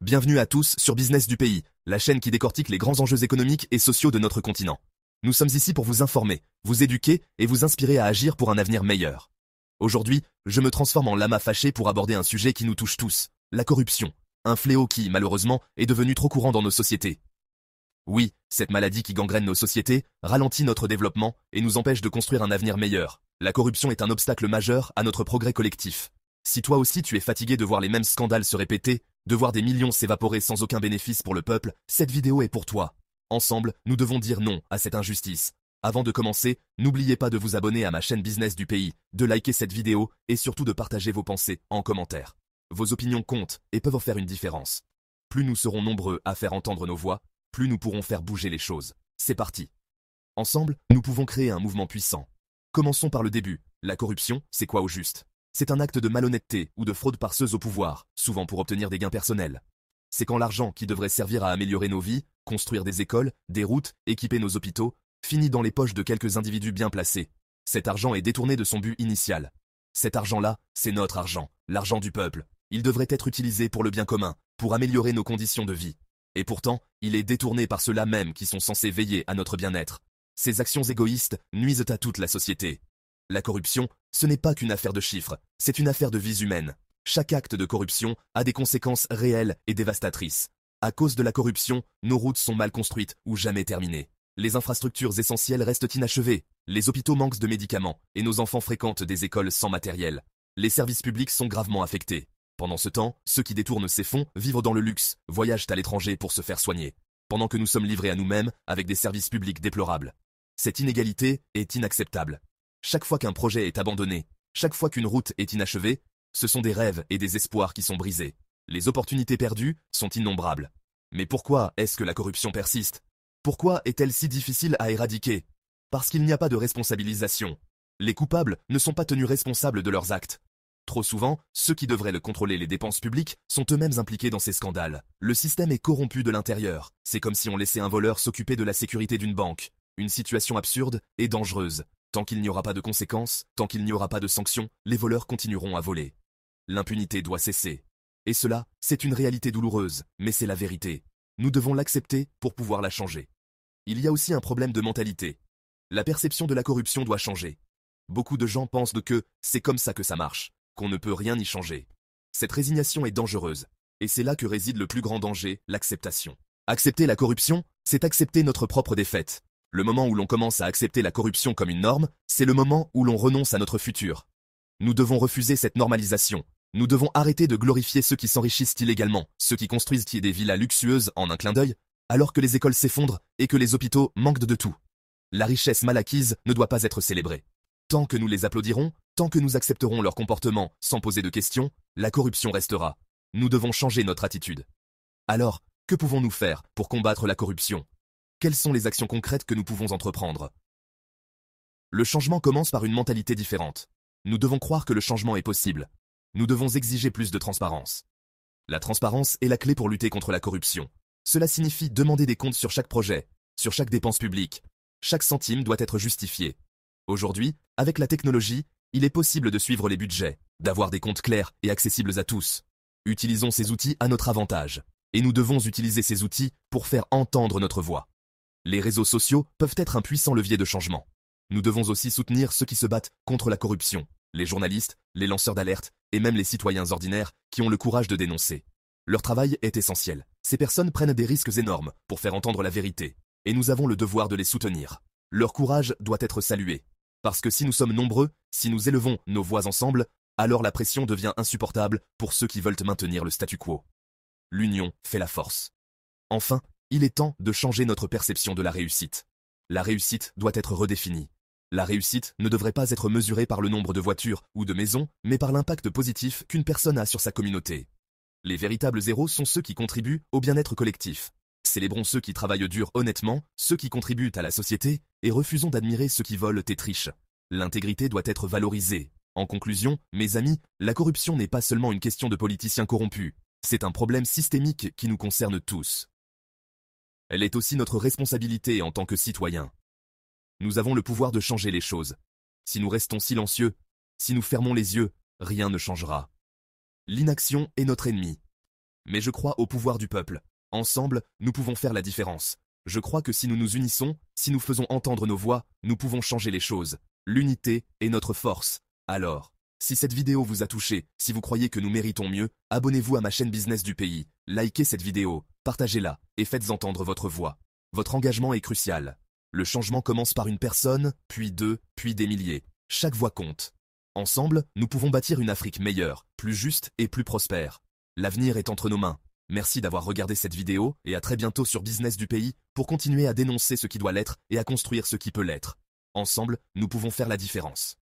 Bienvenue à tous sur Business du pays, la chaîne qui décortique les grands enjeux économiques et sociaux de notre continent. Nous sommes ici pour vous informer, vous éduquer et vous inspirer à agir pour un avenir meilleur. Aujourd'hui, je me transforme en lama fâché pour aborder un sujet qui nous touche tous, la corruption. Un fléau qui, malheureusement, est devenu trop courant dans nos sociétés. Oui, cette maladie qui gangrène nos sociétés, ralentit notre développement et nous empêche de construire un avenir meilleur. La corruption est un obstacle majeur à notre progrès collectif. Si toi aussi tu es fatigué de voir les mêmes scandales se répéter, de voir des millions s'évaporer sans aucun bénéfice pour le peuple, cette vidéo est pour toi. Ensemble, nous devons dire non à cette injustice. Avant de commencer, n'oubliez pas de vous abonner à ma chaîne Business du pays, de liker cette vidéo et surtout de partager vos pensées en commentaire. Vos opinions comptent et peuvent faire une différence. Plus nous serons nombreux à faire entendre nos voix, plus nous pourrons faire bouger les choses. C'est parti. Ensemble, nous pouvons créer un mouvement puissant. Commençons par le début. La corruption, c'est quoi au juste? C'est un acte de malhonnêteté ou de fraude par ceux au pouvoir, souvent pour obtenir des gains personnels. C'est quand l'argent qui devrait servir à améliorer nos vies, construire des écoles, des routes, équiper nos hôpitaux, finit dans les poches de quelques individus bien placés. Cet argent est détourné de son but initial. Cet argent-là, c'est notre argent, l'argent du peuple. Il devrait être utilisé pour le bien commun, pour améliorer nos conditions de vie. Et pourtant, il est détourné par ceux-là même qui sont censés veiller à notre bien-être. Ces actions égoïstes nuisent à toute la société. La corruption, ce n'est pas qu'une affaire de chiffres, c'est une affaire de vies humaines. Chaque acte de corruption a des conséquences réelles et dévastatrices. À cause de la corruption, nos routes sont mal construites ou jamais terminées. Les infrastructures essentielles restent inachevées, les hôpitaux manquent de médicaments et nos enfants fréquentent des écoles sans matériel. Les services publics sont gravement affectés. Pendant ce temps, ceux qui détournent ces fonds vivent dans le luxe, voyagent à l'étranger pour se faire soigner. Pendant que nous sommes livrés à nous-mêmes avec des services publics déplorables. Cette inégalité est inacceptable. Chaque fois qu'un projet est abandonné, chaque fois qu'une route est inachevée, ce sont des rêves et des espoirs qui sont brisés. Les opportunités perdues sont innombrables. Mais pourquoi est-ce que la corruption persiste? Pourquoi est-elle si difficile à éradiquer? Parce qu'il n'y a pas de responsabilisation. Les coupables ne sont pas tenus responsables de leurs actes. Trop souvent, ceux qui devraient contrôler les dépenses publiques sont eux-mêmes impliqués dans ces scandales. Le système est corrompu de l'intérieur. C'est comme si on laissait un voleur s'occuper de la sécurité d'une banque. Une situation absurde et dangereuse. Tant qu'il n'y aura pas de conséquences, tant qu'il n'y aura pas de sanctions, les voleurs continueront à voler. L'impunité doit cesser. Et cela, c'est une réalité douloureuse, mais c'est la vérité. Nous devons l'accepter pour pouvoir la changer. Il y a aussi un problème de mentalité. La perception de la corruption doit changer. Beaucoup de gens pensent que c'est comme ça que ça marche, qu'on ne peut rien y changer. Cette résignation est dangereuse. Et c'est là que réside le plus grand danger, l'acceptation. Accepter la corruption, c'est accepter notre propre défaite. Le moment où l'on commence à accepter la corruption comme une norme, c'est le moment où l'on renonce à notre futur. Nous devons refuser cette normalisation. Nous devons arrêter de glorifier ceux qui s'enrichissent illégalement, ceux qui construisent des villas luxueuses en un clin d'œil, alors que les écoles s'effondrent et que les hôpitaux manquent de tout. La richesse mal acquise ne doit pas être célébrée. Tant que nous les applaudirons, tant que nous accepterons leur comportement sans poser de questions, la corruption restera. Nous devons changer notre attitude. Alors, que pouvons-nous faire pour combattre la corruption? Quelles sont les actions concrètes que nous pouvons entreprendre? Le changement commence par une mentalité différente. Nous devons croire que le changement est possible. Nous devons exiger plus de transparence. La transparence est la clé pour lutter contre la corruption. Cela signifie demander des comptes sur chaque projet, sur chaque dépense publique. Chaque centime doit être justifié. Aujourd'hui, avec la technologie, il est possible de suivre les budgets, d'avoir des comptes clairs et accessibles à tous. Utilisons ces outils à notre avantage. Et nous devons utiliser ces outils pour faire entendre notre voix. Les réseaux sociaux peuvent être un puissant levier de changement. Nous devons aussi soutenir ceux qui se battent contre la corruption, les journalistes, les lanceurs d'alerte et même les citoyens ordinaires qui ont le courage de dénoncer. Leur travail est essentiel. Ces personnes prennent des risques énormes pour faire entendre la vérité, et nous avons le devoir de les soutenir. Leur courage doit être salué. Parce que si nous sommes nombreux, si nous élevons nos voix ensemble, alors la pression devient insupportable pour ceux qui veulent maintenir le statu quo. L'union fait la force. Enfin, il est temps de changer notre perception de la réussite. La réussite doit être redéfinie. La réussite ne devrait pas être mesurée par le nombre de voitures ou de maisons, mais par l'impact positif qu'une personne a sur sa communauté. Les véritables héros sont ceux qui contribuent au bien-être collectif. Célébrons ceux qui travaillent dur honnêtement, ceux qui contribuent à la société, et refusons d'admirer ceux qui volent et trichent. L'intégrité doit être valorisée. En conclusion, mes amis, la corruption n'est pas seulement une question de politiciens corrompus. C'est un problème systémique qui nous concerne tous. Elle est aussi notre responsabilité en tant que citoyens. Nous avons le pouvoir de changer les choses. Si nous restons silencieux, si nous fermons les yeux, rien ne changera. L'inaction est notre ennemi. Mais je crois au pouvoir du peuple. Ensemble, nous pouvons faire la différence. Je crois que si nous nous unissons, si nous faisons entendre nos voix, nous pouvons changer les choses. L'unité est notre force. Alors, si cette vidéo vous a touché, si vous croyez que nous méritons mieux, abonnez-vous à ma chaîne Business du pays, likez cette vidéo, partagez-la et faites entendre votre voix. Votre engagement est crucial. Le changement commence par une personne, puis deux, puis des milliers. Chaque voix compte. Ensemble, nous pouvons bâtir une Afrique meilleure, plus juste et plus prospère. L'avenir est entre nos mains. Merci d'avoir regardé cette vidéo et à très bientôt sur Business du pays pour continuer à dénoncer ce qui doit l'être et à construire ce qui peut l'être. Ensemble, nous pouvons faire la différence.